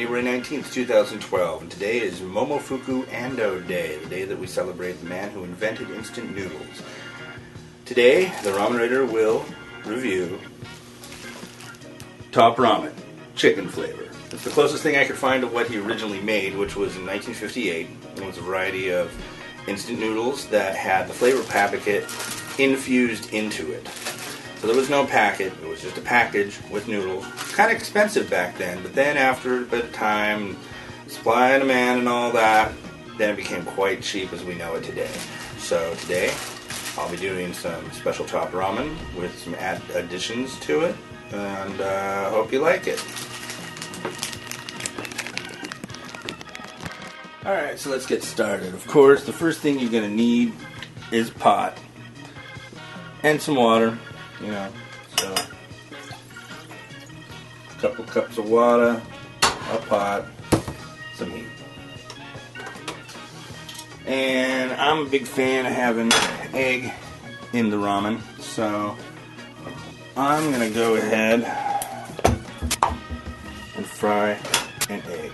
January 19th, 2012, and today is Momofuku Ando Day, the day that we celebrate the man who invented instant noodles. Today, the ramen writer will review Top Ramen, chicken flavor. It's the closest thing I could find to what he originally made, which was in 1958. It was a variety of instant noodles that had the flavor packet infused into it. So there was no packet, it was just a package with noodles. Kind of expensive back then, but then after a bit of time, supply and demand and all that, then it became quite cheap as we know it today. So today, I'll be doing some special Top Ramen with some additions to it, and hope you like it. Alright, so let's get started. Of course, the first thing you're going to need is a pot and some water, so a couple cups of water, a pot, some heat. And I'm a big fan of having egg in the ramen, so I'm going to go ahead and fry an egg.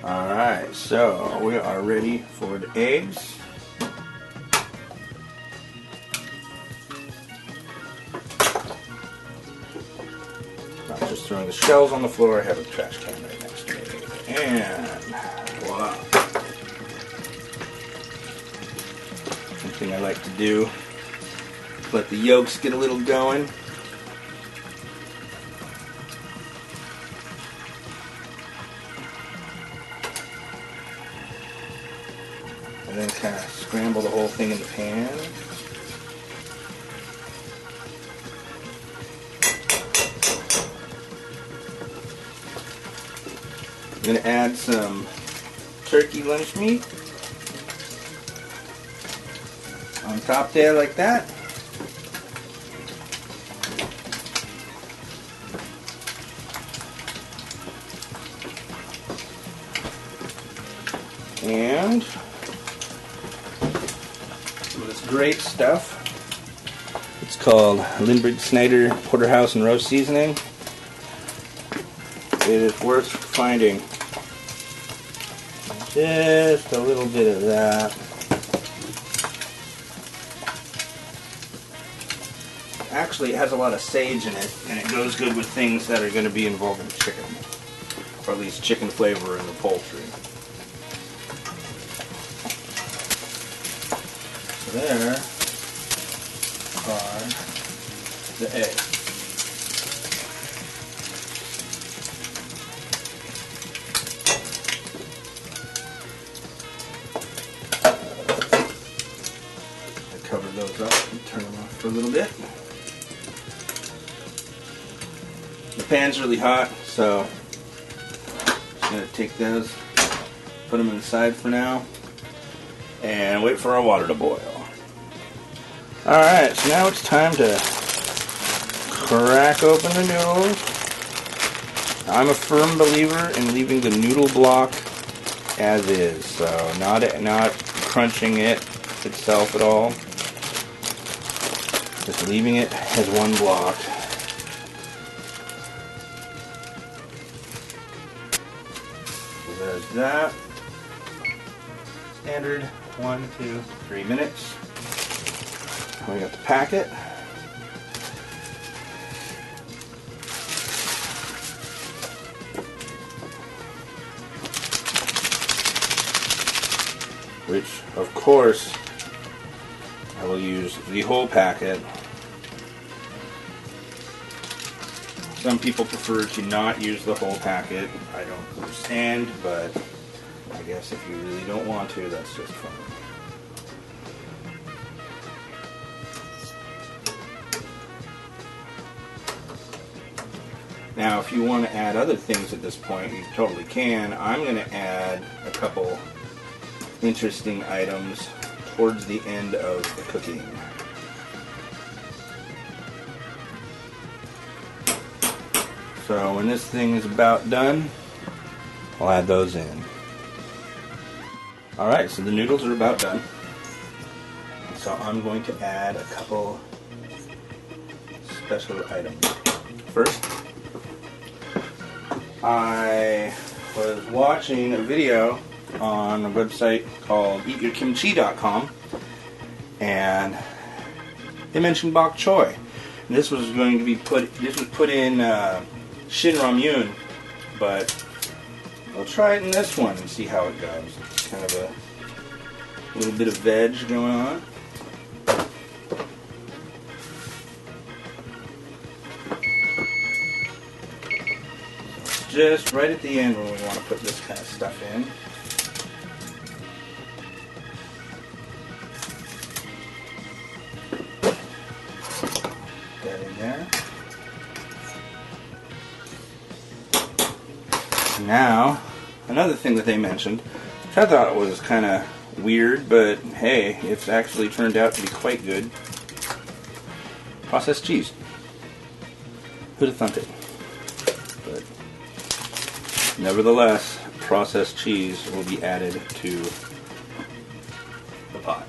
Alright, so we are ready for the eggs. Not just throwing the shells on the floor, I have a trash can right next to me. And voila. Something I like to do, let the yolks get a little going. And then kind of scramble the whole thing in the pan. I'm going to add some turkey lunch meat on top there like that. And great stuff. It's called Lindbergh Snyder Porterhouse and Roast Seasoning. It is worth finding. Just a little bit of that. Actually, it has a lot of sage in it, and it goes good with things that are going to be involving chicken, or at least chicken flavor in the poultry. There are the eggs. I cover those up and turn them off for a little bit. The pan's really hot, so I'm just going to take those, put them inside for now, and wait for our water to boil. Alright, so now it's time to crack open the noodles. I'm a firm believer in leaving the noodle block as is, so not crunching it itself at all. Just leaving it as one block. So there's that. Standard 1, 2, 3 minutes. We got the packet. Which, of course, I will use the whole packet. Some people prefer to not use the whole packet. I don't understand, but I guess if you really don't want to, that's just fine. Now, if you want to add other things at this point, you totally can. I'm going to add a couple interesting items towards the end of the cooking. So So when this thing is about done, I'll add those in. Alright, so the noodles are about done. So I'm going to add a couple special items. First, I was watching a video on a website called eatyourkimchi.com, and they mentioned bok choy. And this was going to be put in shin ramyun, but I'll try it in this one and see how it goes. It's kind of a little bit of veg going on. Just right at the end when we want to put this kind of stuff in. Put that in there. Now, another thing that they mentioned, which I thought was kind of weird, but hey, it's actually turned out to be quite good. Processed cheese. Who'd have thunk it? But nevertheless, processed cheese will be added to the pot.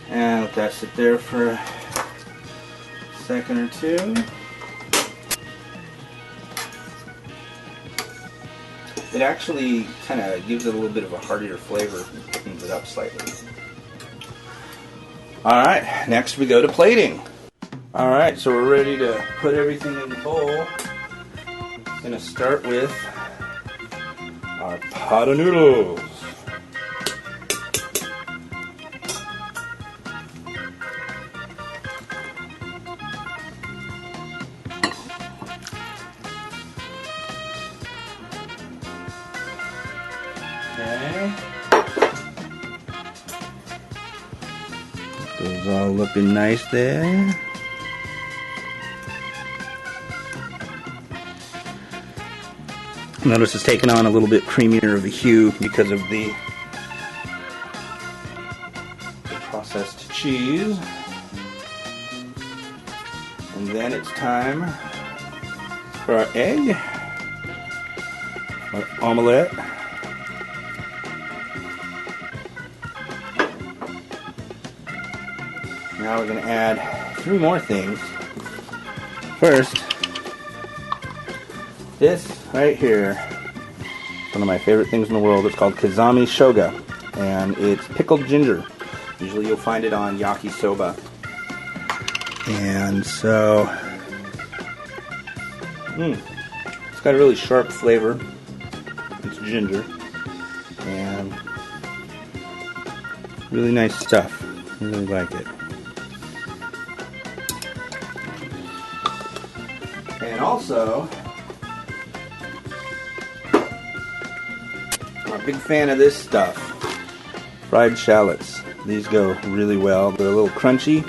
And let that sit there for a second or two. It actually kind of gives it a little bit of a heartier flavor, opens it up slightly. Alright, next we go to plating. Alright, so we're ready to put everything in the bowl. I'm going to start with our pot of noodles. Okay. Those all looking nice there. Notice it's taken on a little bit creamier of a hue because of the processed cheese. And then it's time for our egg, our omelette. Now we're going to add 3 more things. First, this right here, one of my favorite things in the world. It's called kazami shoga, and it's pickled ginger. Usually you'll find it on yakisoba. And so, it's got a really sharp flavor. It's ginger, and really nice stuff. I really like it. And also, I'm a big fan of this stuff. Fried shallots. These go really well. They're a little crunchy,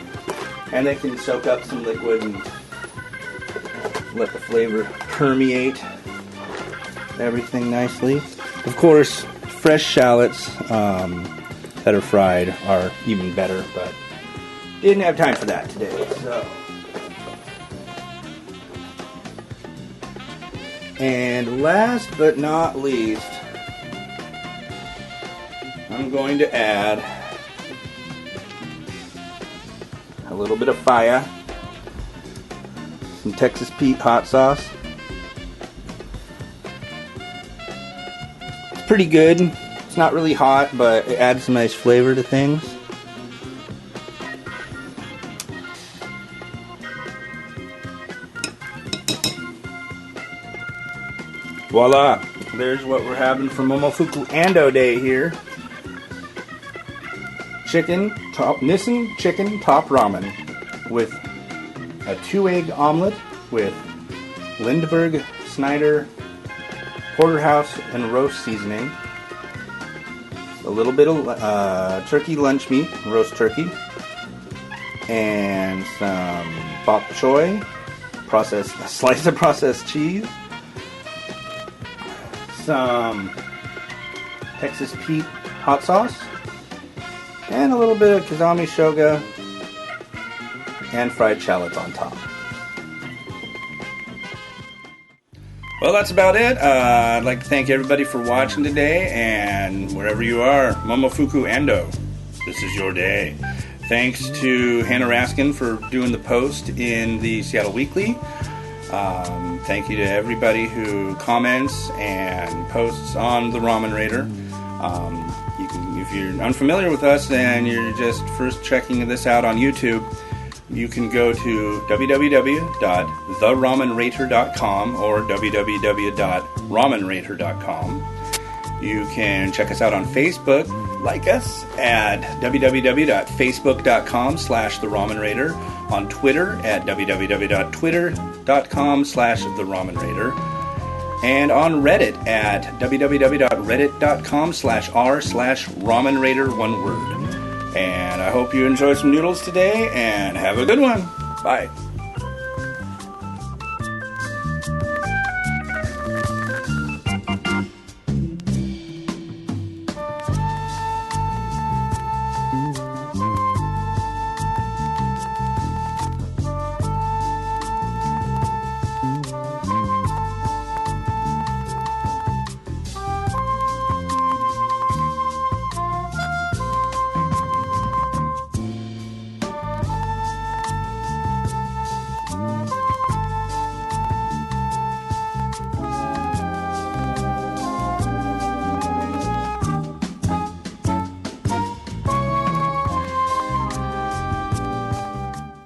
and they can soak up some liquid and let the flavor permeate everything nicely. Of course, fresh shallots that are fried are even better, but didn't have time for that today. So. And last but not least, I'm going to add a little bit of fire, some Texas Pete hot sauce. It's pretty good. It's not really hot, but it adds some nice flavor to things. Voila! There's what we're having for Momofuku Ando Day here. Nissan chicken top ramen with a 2-egg omelet with Lindbergh, Snyder, porterhouse, and roast seasoning. A little bit of turkey lunch meat, roast turkey, and some bok choy, a slice of processed cheese, some Texas Pete hot sauce, and a little bit of kazami shoga and fried shallots on top. Well, that's about it. I'd like to thank everybody for watching today, and wherever you are, Momofuku Ando, this is your day. Thanks to Hannah Raskin for doing the post in the Seattle Weekly. Thank you to everybody who comments and posts on the Ramen Raider. If you're unfamiliar with us and you're just first checking this out on YouTube, you can go to www.theramenrater.com or www.ramenrater.com. You can check us out on Facebook. Like us at www.facebook.com/theramenrater, on Twitter at www.twitter.com/theramenrater, and on Reddit at www.reddit.com/r/ramenrater, one word. And I hope you enjoyed some noodles today, and have a good one. Bye.